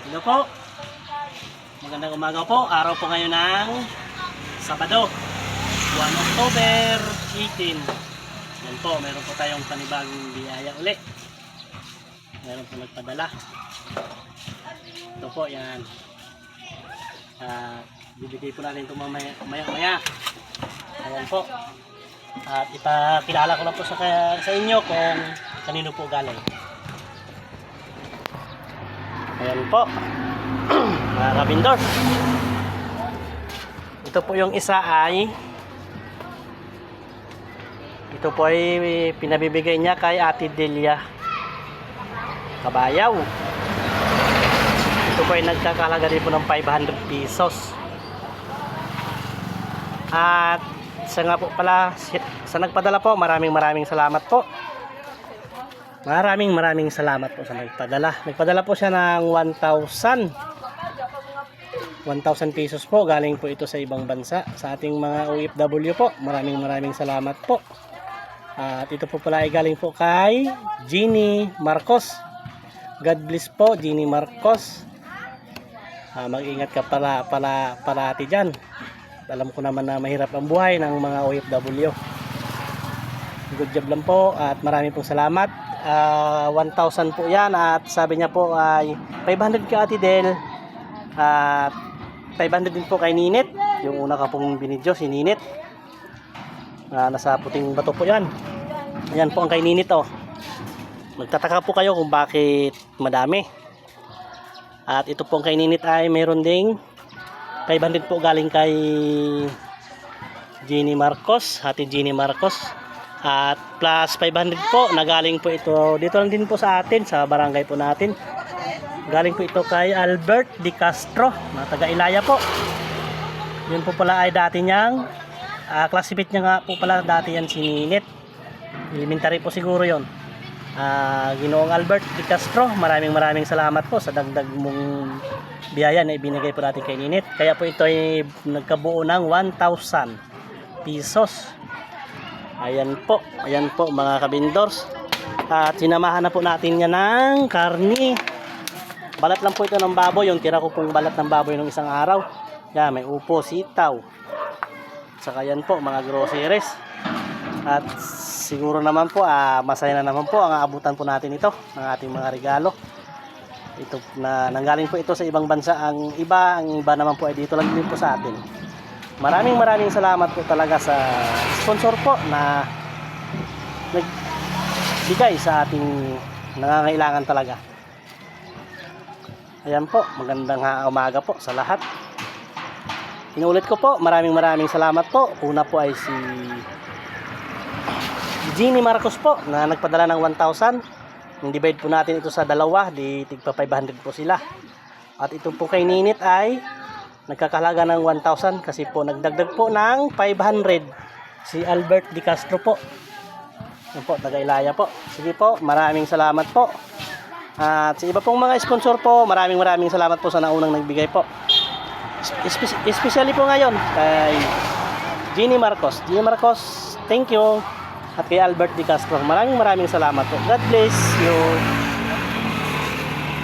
Hello po. Magandang umaga po. Araw po ngayon ng Sabado, 1 October 18. Yan po, meron po tayong panibagong biyaya uli. Meron po nagpadala. Ito po, yan. Bibigay po natin ito maya-maya. Ayan po. At ipakilala ko lang po sa inyo kung kanino po galing. Ayan po. Mga kabindors. Ito po yung isa ay ito po ay pinabibigay niya kay Ate Delia Kabayaw. Ito po ay nagkakahalaga din po ng 500 pesos. At sa nga po pala sa nagpadala po, maraming salamat po. Maraming salamat po sa nagpadala. Nagpadala po siya ng 1,000 pesos po. Galing po ito sa ibang bansa. Sa ating mga OFW po. Maraming salamat po. At ito po pala ay galing po kay Jeannie Marcos. God bless po, Jeannie Marcos. Mag-ingat ka parati dyan. Alam ko naman na mahirap ang buhay ng mga OFW. Good job lang po at maraming pong salamat. 1,000 po yan at sabi niya po ay 500 kay Ate Del at 500 din po kay Ninit. Yung una ka pong binidyo, si Ninit. Nasa puting bato po yan. Ayan po ang kay Ninit, oh. Magtataka po kayo kung bakit madami. At ito pong kay Ninit ay meron ding 500 po galing kay Jeannie Marcos, Ate Jeannie Marcos. At plus 500 po, nagaling po ito dito lang din po sa atin, sa barangay po natin. Galing po ito kay Albert De Castro, na taga Ilaya po. Yun po pala ay dati niyang classmate niya nga po pala dati yan si Ninit. Elementary po siguro yon. Ginoong Albert De Castro, maraming salamat po sa dagdag mong biyaya na ibinigay po natin kay Ninit. Kaya po ito ay nagkabuo ng 1,000 pesos. Ayan po mga kabindors. At sinamahan na po natin yan ng karni. Balat lang po ito ng baboy. Yung tira ko pong balat ng baboy ng isang araw. Yan, may upo, sitaw. Saka yan po mga groceries. At siguro naman po masaya na naman po ang aabutan po natin ito ng ating mga regalo. Ito na nanggaling po ito sa ibang bansa. Ang iba naman po ay dito lang din po sa atin. Maraming salamat po talaga sa sponsor po na nagbigay sa ating nangangailangan talaga. Ayan po, magandang umaga po sa lahat. Inuulit ko po, maraming salamat po. Una po ay si Jeannie Marcos po na nagpadala ng 1,000. Divide po natin ito sa dalawa, di tigpa 500 po sila. At ito po kay Ninit ay nagkakalaga ng 1,000 kasi po nagdagdag po ng 500 si Albert De Castro po. Yan po, taga Ilaya po. Sige po, maraming salamat po. At sa iba pong mga sponsor po, maraming salamat po sa naunang nagbigay po. Especially po ngayon kay Jeannie Marcos. Jeannie Marcos, thank you. At kay Albert De Castro, maraming salamat po. God bless you.